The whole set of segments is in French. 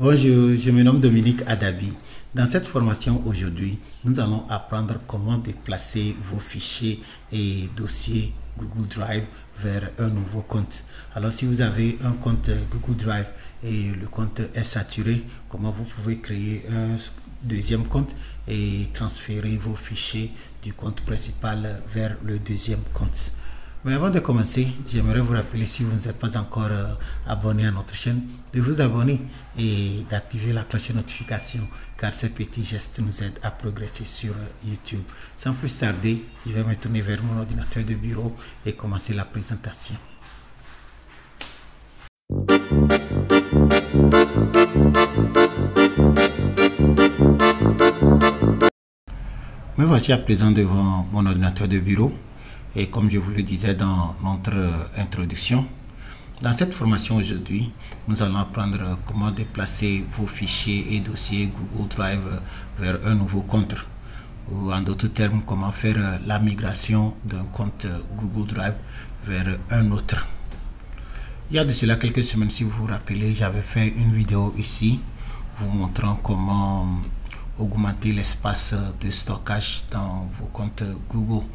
Bonjour, je me nomme Dominique Adabi. Dans cette formation aujourd'hui, nous allons apprendre comment déplacer vos fichiers et dossiers Google Drive vers un nouveau compte. Alors si vous avez un compte Google Drive et le compte est saturé, comment vous pouvez créer un deuxième compte et transférer vos fichiers du compte principal vers le deuxième compte. Mais avant de commencer, j'aimerais vous rappeler, si vous n'êtes pas encore abonné à notre chaîne, de vous abonner et d'activer la cloche de notification, car ces petits gestes nous aident à progresser sur YouTube. Sans plus tarder, je vais me tourner vers mon ordinateur de bureau et commencer la présentation. Me voici à présent devant mon ordinateur de bureau. Et comme je vous le disais dans notre introduction, dans cette formation aujourd'hui, nous allons apprendre comment déplacer vos fichiers et dossiers Google Drive vers un nouveau compte. Ou en d'autres termes, comment faire la migration d'un compte Google Drive vers un autre. Il y a de cela quelques semaines, si vous vous rappelez, j'avais fait une vidéo ici vous montrant comment augmenter l'espace de stockage dans vos comptes Google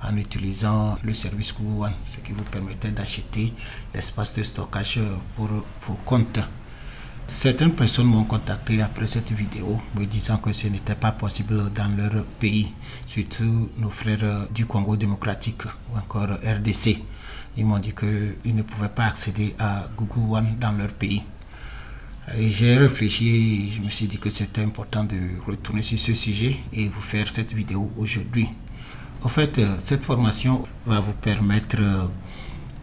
en utilisant le service Google One, ce qui vous permettait d'acheter l'espace de stockage pour vos comptes. Certaines personnes m'ont contacté après cette vidéo me disant que ce n'était pas possible dans leur pays, surtout nos frères du Congo démocratique ou encore RDC. Ils m'ont dit qu'ils ne pouvaient pas accéder à Google One dans leur pays. J'ai réfléchi et je me suis dit que c'était important de retourner sur ce sujet et vous faire cette vidéo aujourd'hui. En fait, cette formation va vous permettre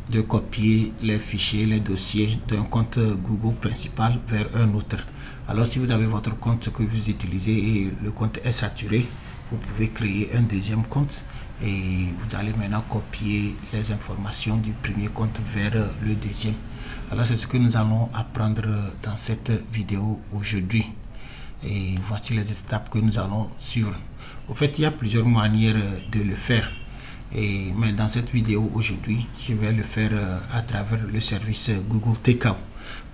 de copier les fichiers, les dossiers d'un compte Google principal vers un autre. Alors si vous avez votre compte que vous utilisez et le compte est saturé, vous pouvez créer un deuxième compte et vous allez maintenant copier les informations du premier compte vers le deuxième. Alors c'est ce que nous allons apprendre dans cette vidéo aujourd'hui. Et voici les étapes que nous allons suivre. Au fait, il y a plusieurs manières de le faire. Mais dans cette vidéo aujourd'hui, je vais le faire à travers le service Google Takeout.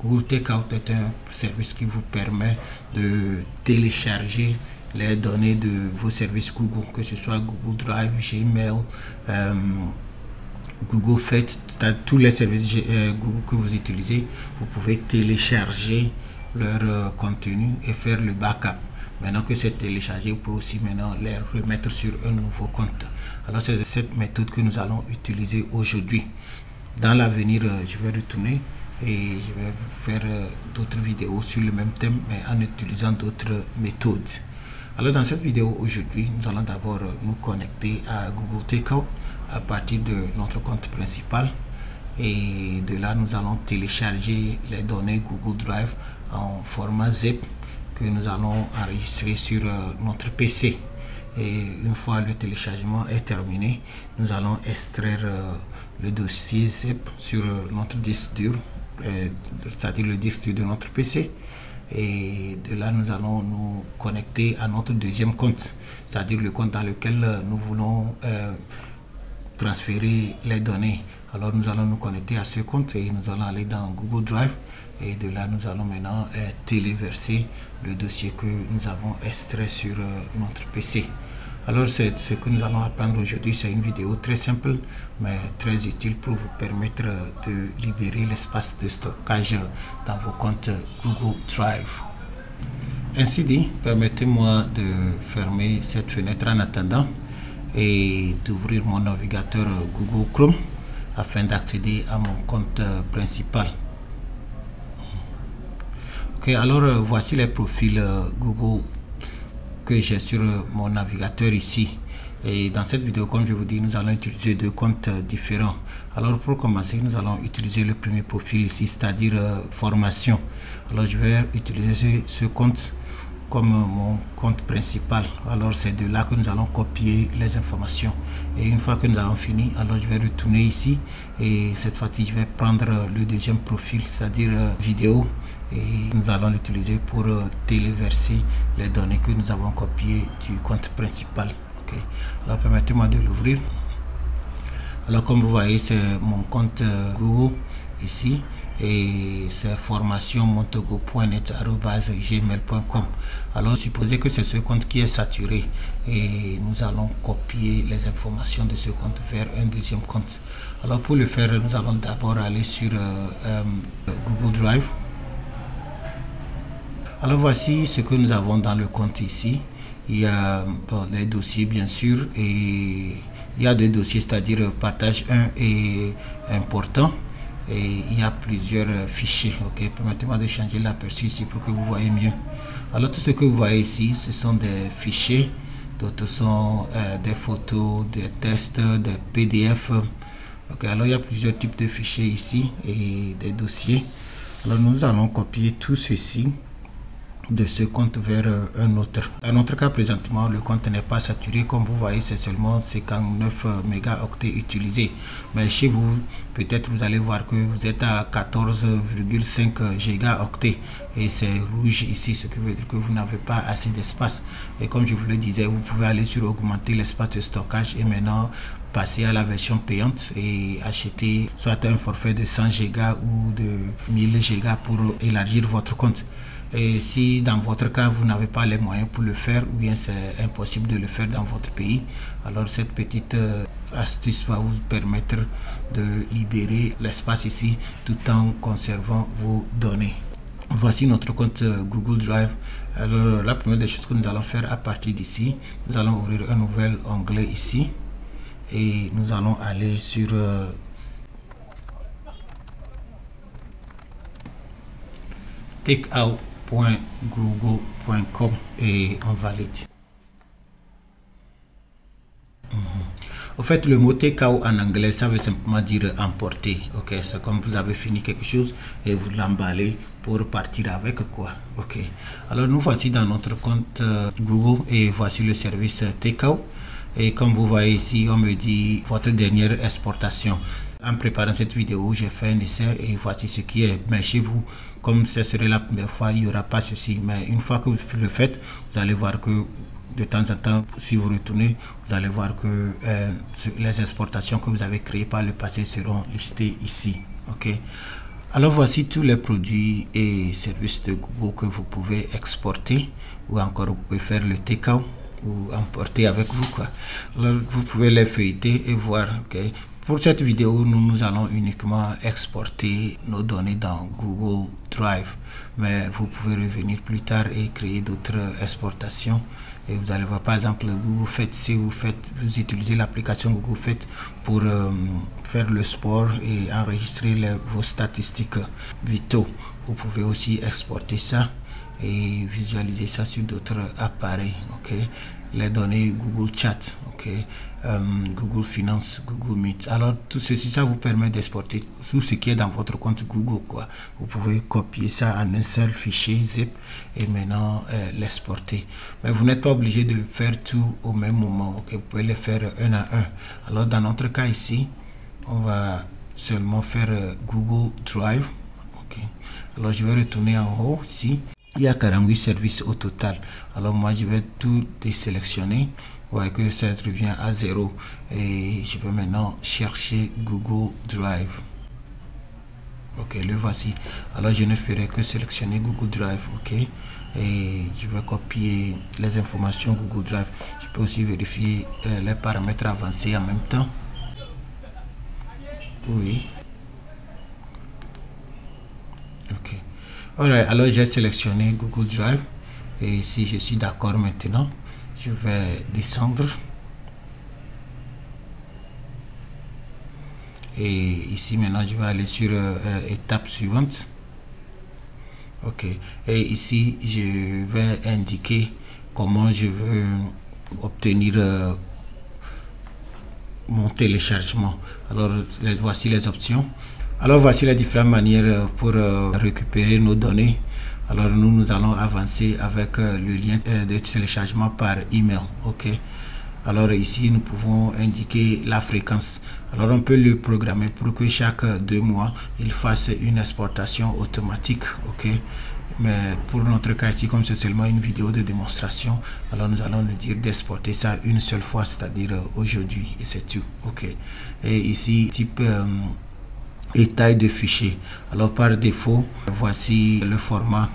Google Takeout est un service qui vous permet de télécharger les données de vos services Google, que ce soit Google Drive, Gmail, Google Fait, tous les services Google que vous utilisez, vous pouvez télécharger leur contenu et faire le backup. Maintenant que c'est téléchargé, vous pouvez aussi maintenant les remettre sur un nouveau compte. Alors c'est cette méthode que nous allons utiliser aujourd'hui. Dans l'avenir, je vais retourner et je vais vous faire d'autres vidéos sur le même thème, mais en utilisant d'autres méthodes. Alors dans cette vidéo aujourd'hui, nous allons d'abord nous connecter à Google Takeout à partir de notre compte principal. Et de là, nous allons télécharger les données Google Drive en format zip que nous allons enregistrer sur notre PC. Et une fois le téléchargement est terminé, nous allons extraire le dossier zip sur notre disque dur, c'est-à-dire le disque dur de notre PC. Et de là, nous allons nous connecter à notre deuxième compte, c'est-à-dire le compte dans lequel nous voulons transférer les données. Alors nous allons nous connecter à ce compte et nous allons aller dans Google Drive et de là nous allons maintenant téléverser le dossier que nous avons extrait sur notre PC. Alors c'est ce que nous allons apprendre aujourd'hui. C'est une vidéo très simple mais très utile pour vous permettre de libérer l'espace de stockage dans vos comptes Google Drive. Ainsi dit, permettez-moi de fermer cette fenêtre en attendant et d'ouvrir mon navigateur Google Chrome afin d'accéder à mon compte principal. Ok, alors voici les profils Google que j'ai sur mon navigateur ici. Et dans cette vidéo, comme je vous dis, nous allons utiliser deux comptes différents. Alors pour commencer, nous allons utiliser le premier profil ici, c'est-à-dire formation. Alors je vais utiliser ce compte comme mon compte principal. Alors c'est de là que nous allons copier les informations et une fois que nous avons fini, alors je vais retourner ici et cette fois-ci je vais prendre le deuxième profil, c'est-à-dire vidéo, et nous allons l'utiliser pour téléverser les données que nous avons copiées du compte principal. Ok, alors permettez-moi de l'ouvrir. Alors comme vous voyez, c'est mon compte Google ici et c'est formationmontego.net@gmail.com. alors supposez que c'est ce compte qui est saturé et nous allons copier les informations de ce compte vers un deuxième compte. Alors pour le faire, nous allons d'abord aller sur Google Drive. Alors voici ce que nous avons dans le compte ici. Il y a les dossiers bien sûr, et il y a deux dossiers, c'est-à-dire partage 1 et important, et il y a plusieurs fichiers. Ok, permettez-moi de changer l'aperçu ici pour que vous voyez mieux. Alors tout ce que vous voyez ici, ce sont des fichiers, d'autres sont des photos, des tests, des PDF. Ok, alors il y a plusieurs types de fichiers ici et des dossiers. Alors nous allons copier tout ceci de ce compte vers un autre. Dans notre cas présentement, le compte n'est pas saturé, comme vous voyez, c'est seulement 59 mégaoctets utilisés, mais chez vous peut-être vous allez voir que vous êtes à 14,5 gigaoctets et c'est rouge ici, ce qui veut dire que vous n'avez pas assez d'espace. Et comme je vous le disais, vous pouvez aller sur augmenter l'espace de stockage et maintenant passer à la version payante et acheter soit un forfait de 100 gigas ou de 1000 gigas pour élargir votre compte. Et si dans votre cas vous n'avez pas les moyens pour le faire, ou bien c'est impossible de le faire dans votre pays, alors cette petite astuce va vous permettre de libérer l'espace ici tout en conservant vos données. Voici notre compte Google Drive. Alors la première des choses que nous allons faire à partir d'ici, nous allons ouvrir un nouvel onglet ici et nous allons aller sur takeout.google.com et on valide. Au fait, le mot takeout en anglais, ça veut simplement dire emporter. Ok, c'est comme vous avez fini quelque chose et vous l'emballez pour partir avec quoi. Ok, alors nous voici dans notre compte Google et voici le service takeout. Et comme vous voyez ici, on me dit votre dernière exportation. En préparant cette vidéo, j'ai fait un essai et voici ce qui est. Mais chez vous, comme ce serait la première fois, il n'y aura pas ceci. Mais une fois que vous le faites, vous allez voir que de temps en temps, si vous retournez, vous allez voir que les exportations que vous avez créées par le passé seront listées ici. Ok. Alors voici tous les produits et services de Google que vous pouvez exporter, ou encore vous pouvez faire le takeout ou emporter avec vous quoi. Alors vous pouvez les feuilleter et voir. Ok. Pour cette vidéo, nous allons uniquement exporter nos données dans Google Drive, mais vous pouvez revenir plus tard et créer d'autres exportations. Et vous allez voir par exemple Google Fit, si vous utilisez l'application Google Fit pour faire le sport et enregistrer vos statistiques vitaux. Vous pouvez aussi exporter ça et visualiser ça sur d'autres appareils. Ok, les données Google Chat, ok, Google Finance, Google Meet. Alors tout ceci, ça vous permet d'exporter tout ce qui est dans votre compte Google quoi. Vous pouvez copier ça en un seul fichier zip et maintenant l'exporter. Mais vous n'êtes pas obligé de le faire tout au même moment. Ok, vous pouvez le faire un à un. Alors dans notre cas ici, on va seulement faire Google Drive. Ok, alors je vais retourner en haut ici. Il y a 48 services au total. Alors moi je vais tout désélectionner. Vous voyez que ça revient à 0 et je vais maintenant chercher Google Drive. Ok, le voici. Alors je ne ferai que sélectionner Google Drive. Ok, et je vais copier les informations Google Drive. Je peux aussi vérifier les paramètres avancés en même temps. Oui. Ok. Alright, alors j'ai sélectionné Google Drive et si je suis d'accord maintenant, je vais descendre et ici maintenant je vais aller sur étape suivante. Ok, et ici je vais indiquer comment je veux obtenir mon téléchargement. Alors voici les options. Alors voici les différentes manières pour récupérer nos données. Alors nous allons avancer avec le lien de téléchargement par email. Ok, alors ici nous pouvons indiquer la fréquence. Alors on peut le programmer pour que chaque 2 mois il fasse une exportation automatique. Ok, mais pour notre cas ici, comme c'est seulement une vidéo de démonstration, alors nous allons le dire d'exporter ça une seule fois, c'est à dire aujourd'hui, et c'est tout. Ok, et ici type et taille de fichier. Alors par défaut, voici le format.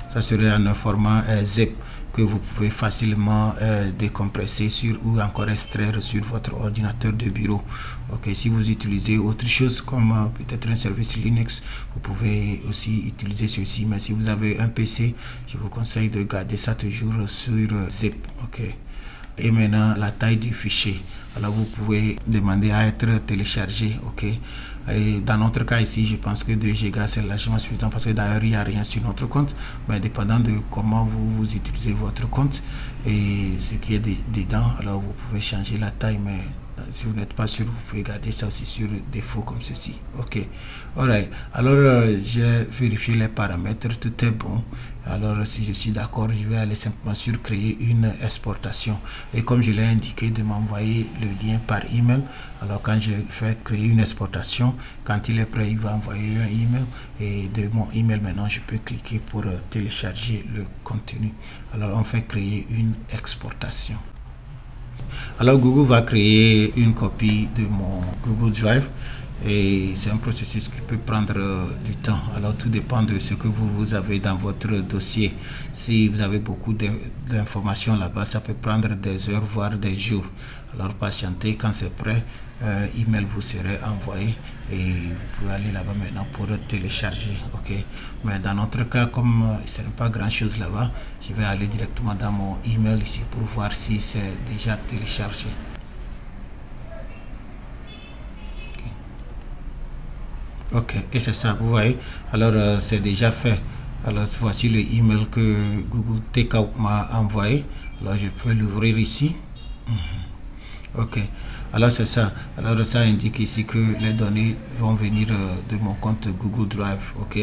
Ça serait un format zip que vous pouvez facilement décompresser sur ou encore extraire sur votre ordinateur de bureau. Ok, si vous utilisez autre chose comme peut-être un service Linux, vous pouvez aussi utiliser ceci. Mais si vous avez un PC, je vous conseille de garder ça toujours sur zip. Ok. Et maintenant la taille du fichier. Alors vous pouvez demander à être téléchargé. Ok. Et dans notre cas ici, je pense que 2 Go c'est largement suffisant parce que d'ailleurs il n'y a rien sur notre compte, mais dépendant de comment vous utilisez votre compte et ce qui est dedans, alors vous pouvez changer la taille, mais si vous n'êtes pas sûr, vous pouvez garder ça aussi sur défaut comme ceci. Ok. Alright. Alors j'ai vérifié les paramètres, tout est bon. Alors si je suis d'accord, je vais aller simplement sur créer une exportation et comme je l'ai indiqué de m'envoyer le lien par email. Alors quand je fais créer une exportation, quand il est prêt, il va envoyer un email et de mon email maintenant je peux cliquer pour télécharger le contenu. Alors on fait créer une exportation. Alors Google va créer une copie de mon Google Drive et c'est un processus qui peut prendre du temps. Alors tout dépend de ce que vous avez dans votre dossier. Si vous avez beaucoup d'informations là-bas, ça peut prendre des heures voire des jours. Alors patientez, quand c'est prêt, email vous serait envoyé et vous pouvez aller là-bas maintenant pour télécharger. Ok, mais dans notre cas, comme ce n'est pas grand chose là-bas, je vais aller directement dans mon email ici pour voir si c'est déjà téléchargé. Ok, et c'est ça, vous voyez. Alors c'est déjà fait. Alors voici le email que Google Takeout m'a envoyé. Alors je peux l'ouvrir ici. Ok, alors c'est ça. Alors ça indique ici que les données vont venir de mon compte Google Drive. Ok,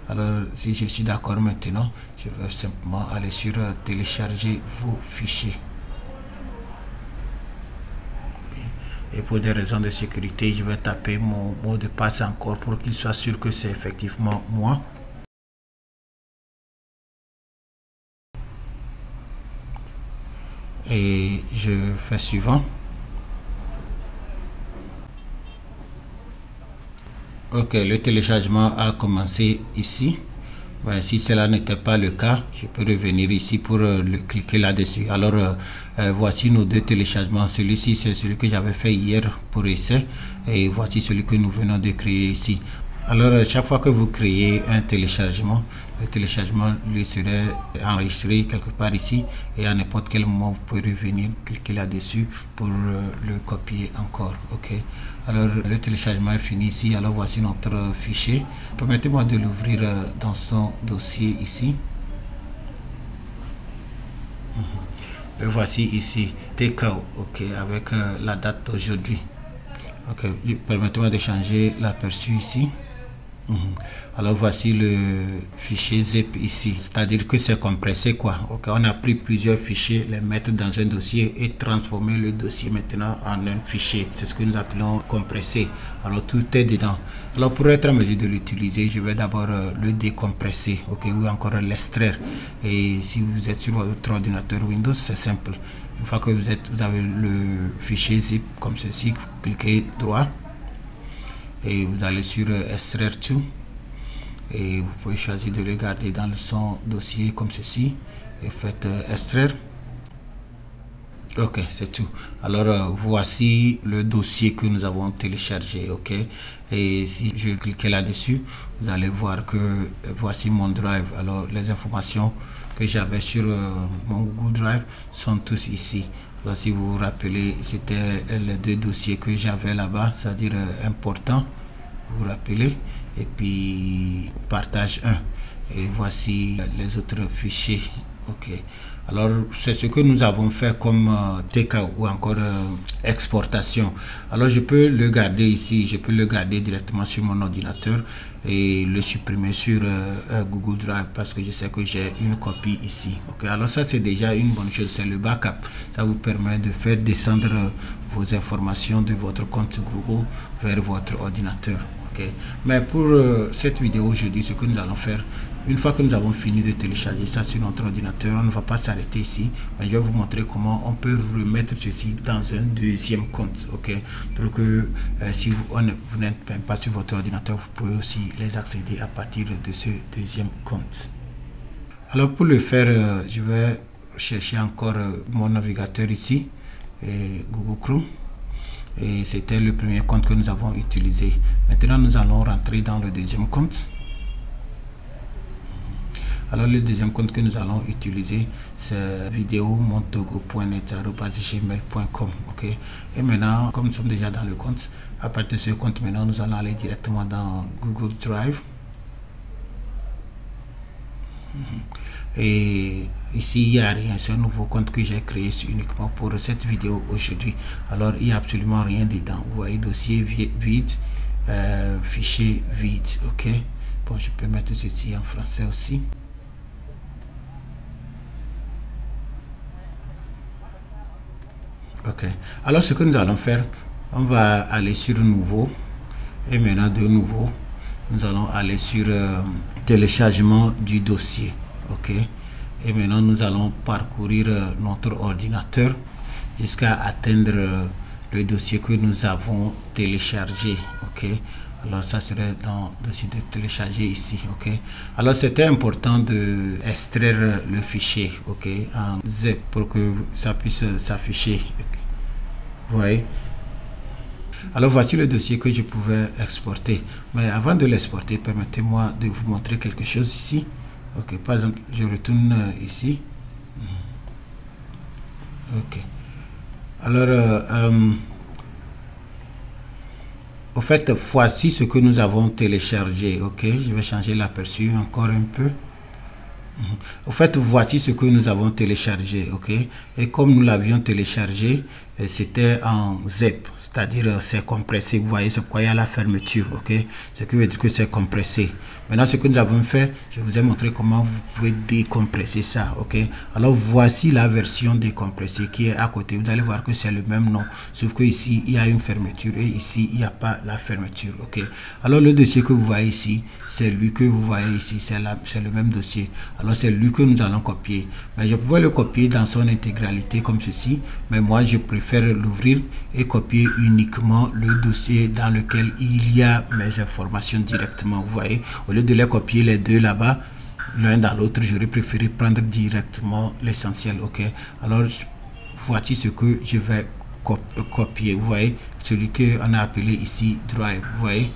alors si je suis d'accord maintenant, je vais simplement aller sur télécharger vos fichiers. Et pour des raisons de sécurité, je vais taper mon mot de passe encore pour qu'il soit sûr que c'est effectivement moi. Et je fais suivant. Ok, le téléchargement a commencé ici. Ben, si cela n'était pas le cas, je peux revenir ici pour cliquer là-dessus. Alors voici nos deux téléchargements. Celui-ci c'est celui que j'avais fait hier pour essai et voici celui que nous venons de créer ici. Alors chaque fois que vous créez un téléchargement, le téléchargement lui serait enregistré quelque part ici et à n'importe quel moment vous pouvez revenir, cliquer là-dessus pour le copier encore. Ok. Alors le téléchargement est fini ici. Alors voici notre fichier. Permettez-moi de l'ouvrir dans son dossier ici. Le voici ici, Takeout, ok, avec la date d'aujourd'hui. Ok, permettez-moi de changer l'aperçu ici. Alors voici le fichier zip ici, c'est-à-dire que c'est compressé quoi. Ok, on a pris plusieurs fichiers, les mettre dans un dossier et transformer le dossier maintenant en un fichier. C'est ce que nous appelons compressé. Alors tout est dedans. Alors pour être en mesure de l'utiliser, je vais d'abord le décompresser, ok, ou encore l'extraire. Et si vous êtes sur votre ordinateur Windows, c'est simple. Une fois que vous avez le fichier zip comme ceci, cliquez droit. Et vous allez sur extraire tout et vous pouvez choisir de le garder dans son dossier comme ceci et faites extraire. Ok, c'est tout. Alors voici le dossier que nous avons téléchargé. Ok, et si je clique là-dessus, vous allez voir que voici mon drive. Alors les informations que j'avais sur mon Google Drive sont tous ici. Alors si vous vous rappelez, c'était les deux dossiers que j'avais là-bas, c'est-à-dire important, vous vous rappelez, et puis partage 1. Et voici les autres fichiers. Ok, alors c'est ce que nous avons fait comme takeout ou encore exportation. Alors je peux le garder ici, je peux le garder directement sur mon ordinateur et le supprimer sur Google Drive parce que je sais que j'ai une copie ici. Ok, alors ça c'est déjà une bonne chose, c'est le backup. Ça vous permet de faire descendre vos informations de votre compte Google vers votre ordinateur. Ok, mais pour cette vidéo aujourd'hui, ce que nous allons faire, Une fois que nous avons fini de télécharger ça sur notre ordinateur, on ne va pas s'arrêter ici, mais je vais vous montrer comment on peut remettre ceci dans un deuxième compte, ok, pour que si vous n'êtes même pas sur votre ordinateur, vous pouvez aussi les accéder à partir de ce deuxième compte. Alors pour le faire, je vais chercher encore mon navigateur ici, Google Chrome, et c'était le premier compte que nous avons utilisé. Maintenant nous allons rentrer dans le deuxième compte. Alors le deuxième compte que nous allons utiliser, c'est videomontogo.net@gmail.com, ok. Et maintenant, comme nous sommes déjà dans le compte, à partir de ce compte, maintenant nous allons aller directement dans Google Drive. Et ici il n'y a rien, c'est un nouveau compte que j'ai créé uniquement pour cette vidéo aujourd'hui. Alors il n'y a absolument rien dedans. Vous voyez, dossier vide, fichier vide, ok. Bon, je peux mettre ceci en français aussi. Ok, alors ce que nous allons faire, on va aller sur nouveau, et maintenant de nouveau nous allons aller sur téléchargement du dossier, ok. Et maintenant nous allons parcourir notre ordinateur jusqu'à atteindre le dossier que nous avons téléchargé, ok. Alors ça serait dans le dossier de télécharger ici, ok. Alors c'était important de extraire le fichier, ok, en zip pour que ça puisse s'afficher, vous voyez. Alors voici le dossier que je pouvais exporter, mais avant de l'exporter, permettez-moi de vous montrer quelque chose ici, ok. Par exemple, je retourne ici, ok. Alors au fait, voici ce que nous avons téléchargé, ok. Je vais changer l'aperçu encore un peu. Au fait, voici ce que nous avons téléchargé, ok. Et comme nous l'avions téléchargé, c'était en zip, c'est-à-dire c'est compressé. Vous voyez, c'est pourquoi il y a la fermeture, ok. Ce qui veut dire que c'est compressé. Maintenant, ce que nous avons fait, je vous ai montré comment vous pouvez décompresser ça, ok. Alors voici la version décompressée qui est à côté. Vous allez voir que c'est le même nom, sauf que ici il y a une fermeture et ici il n'y a pas la fermeture, ok. Alors le dossier que vous voyez ici, c'est lui que vous voyez ici, c'est le même dossier. Alors c'est lui que nous allons copier, mais je pouvais le copier dans son intégralité comme ceci, mais moi je préfère l'ouvrir et copier uniquement le dossier dans lequel il y a mes informations directement. Vous voyez, au lieu de les copier les deux là-bas l'un dans l'autre, j'aurais préféré prendre directement l'essentiel, ok. Alors voici ce que je vais copier. Vous voyez, celui que on a appelé ici drive, vous voyez.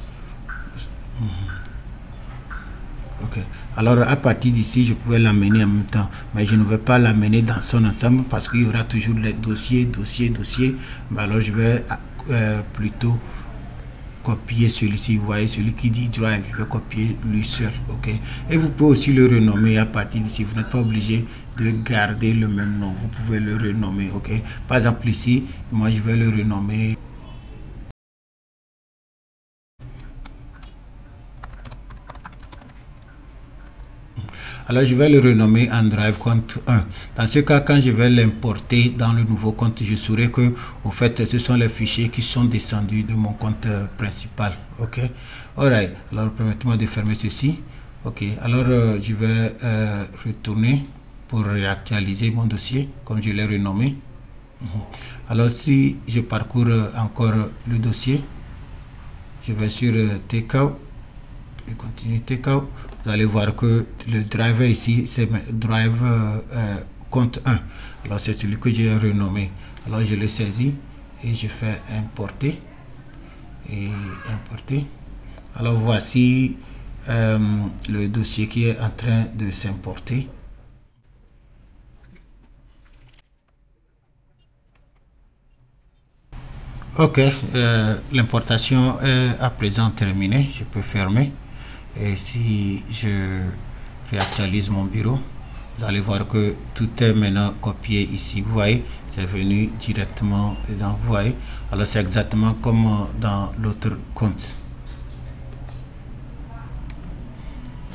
Ok, alors à partir d'ici je pouvais l'amener en même temps, mais je ne vais pas l'amener dans son ensemble parce qu'il y aura toujours les dossiers. Mais alors je vais plutôt copier celui-ci. Vous voyez, celui qui dit drive, je vais copier lui seul, ok. Et vous pouvez aussi le renommer à partir d'ici. Vous n'êtes pas obligé de garder le même nom, vous pouvez le renommer, ok. Par exemple ici, moi je vais le renommer alors je vais le renommer en drive compte 1. Dans ce cas, quand je vais l'importer dans le nouveau compte, je saurai que au fait ce sont les fichiers qui sont descendus de mon compte principal, ok. Alright, alors permettez-moi de fermer ceci, ok. Alors je vais retourner pour réactualiser mon dossier comme je l'ai renommé. Alors si je parcours encore le dossier, je vais sur takeout, je continue takeout. Vous allez voir que le driver ici, c'est drive compte 1. Alors c'est celui que j'ai renommé. Alors je le saisis et je fais importer et importer. Alors voici le dossier qui est en train de s'importer. Ok, l'importation est à présent terminée. Je peux fermer. Et si je réactualise mon bureau, vous allez voir que tout est maintenant copié ici. Vous voyez, c'est venu directement dedans. Vous voyez, alors c'est exactement comme dans l'autre compte.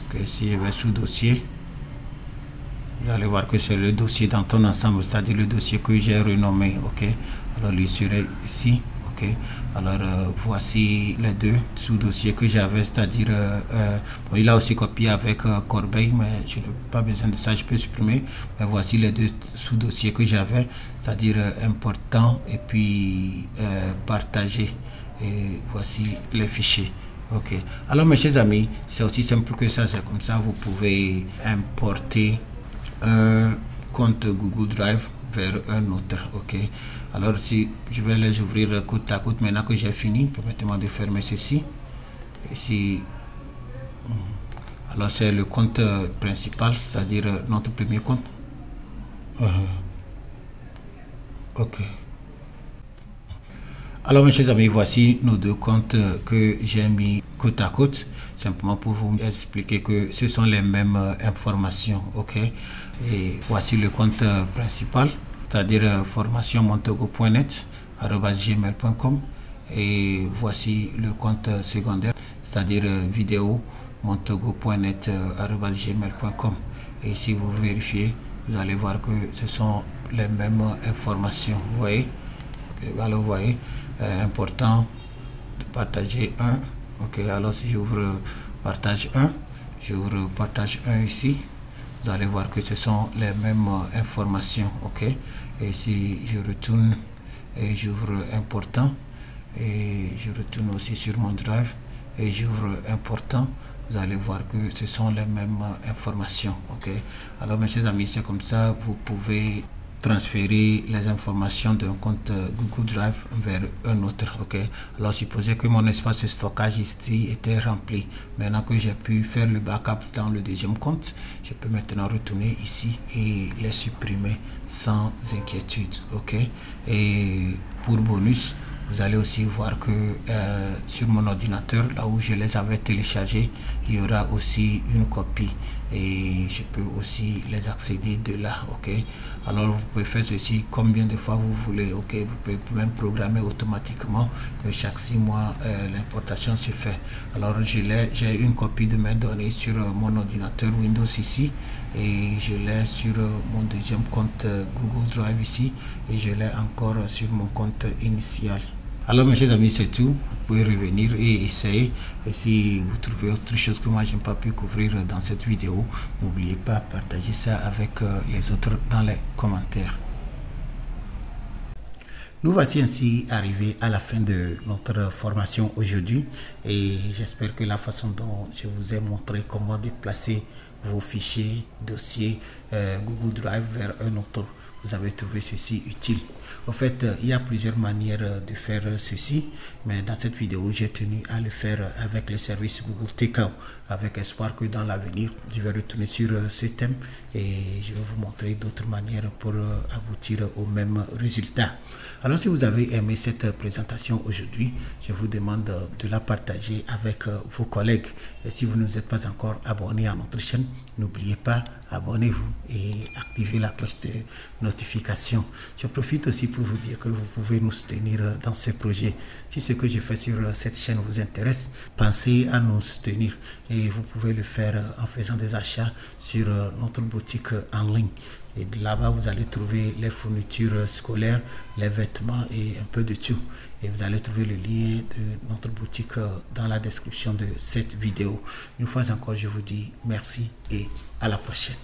Ok, si je vais sous dossier, vous allez voir que c'est le dossier dans ton ensemble, c'est-à-dire le dossier que j'ai renommé, ok. Alors lui serait ici, Ok, alors voici les deux sous-dossiers que j'avais, c'est-à-dire bon, il a aussi copié avec Corbeil, mais je n'ai pas besoin de ça, je peux supprimer. Mais voici les deux sous-dossiers que j'avais, c'est-à-dire important et puis partager. Et voici les fichiers. Ok, alors mes chers amis, c'est aussi simple que ça, c'est comme ça vous pouvez importer un compte Google Drive vers un autre. Ok, alors si je vais les ouvrir côte à côte maintenant que j'ai fini, permettez-moi de fermer ceci. Ici, alors c'est le compte principal, c'est-à-dire notre premier compte. Ok. Alors mes chers amis, voici nos deux comptes que j'ai mis côte à côte, simplement pour vous expliquer que ce sont les mêmes informations. Ok, et voici le compte principal, c'est-à-dire formationmontego.net @gmail.com, et voici le compte secondaire, c'est-à-dire vidéo-montego.net @gmail.com. et si vous vérifiez, vous allez voir que ce sont les mêmes informations. Vous voyez? Alors vous voyez, important de partager 1. Ok, alors si j'ouvre partage 1, j'ouvre partage 1 ici, vous allez voir que ce sont les mêmes informations. Ok, et si je retourne et j'ouvre important, et je retourne aussi sur mon drive et j'ouvre important, vous allez voir que ce sont les mêmes informations. Ok, alors mes chers amis, c'est comme ça vous pouvez transférer les informations d'un compte Google Drive vers un autre. Ok, alors supposez que mon espace de stockage ici était rempli. Maintenant que j'ai pu faire le backup dans le deuxième compte, je peux maintenant retourner ici et les supprimer sans inquiétude. Ok, et pour bonus, vous allez aussi voir que sur mon ordinateur, là où je les avais téléchargés, il y aura aussi une copie et je peux aussi les accéder de là. Ok, alors vous pouvez faire ceci combien de fois vous voulez. Ok, vous pouvez même programmer automatiquement que chaque 6 mois l'importation se fait. Alors j'ai une copie de mes données sur mon ordinateur Windows ici, et je l'ai sur mon deuxième compte Google Drive ici, et je l'ai encore sur mon compte initial. Alors mes chers amis, c'est tout. Vous pouvez revenir et essayer. Et si vous trouvez autre chose que moi je n'ai pas pu couvrir dans cette vidéo, n'oubliez pas de partager ça avec les autres dans les commentaires. Nous voici ainsi arrivés à la fin de notre formation aujourd'hui, et j'espère que la façon dont je vous ai montré comment déplacer vos fichiers, dossiers Google Drive vers un autre, vous avez trouvé ceci utile. En fait, il y a plusieurs manières de faire ceci, mais dans cette vidéo, j'ai tenu à le faire avec le service Google Takeout, avec espoir que dans l'avenir, je vais retourner sur ce thème et je vais vous montrer d'autres manières pour aboutir au même résultat. Alors, si vous avez aimé cette présentation aujourd'hui, je vous demande de la partager avec vos collègues. Et si vous ne vous êtes pas encore abonné à notre chaîne, n'oubliez pas, abonnez-vous et activez la cloche de notification. Je profite aussi pour vous dire que vous pouvez nous soutenir dans ce projet. Si ce que je fais sur cette chaîne vous intéresse, pensez à nous soutenir, et vous pouvez le faire en faisant des achats sur notre boutique en ligne. Et là-bas, vous allez trouver les fournitures scolaires, les vêtements et un peu de tout. Et vous allez trouver le lien de notre boutique dans la description de cette vidéo. Une fois encore, je vous dis merci et à la prochaine.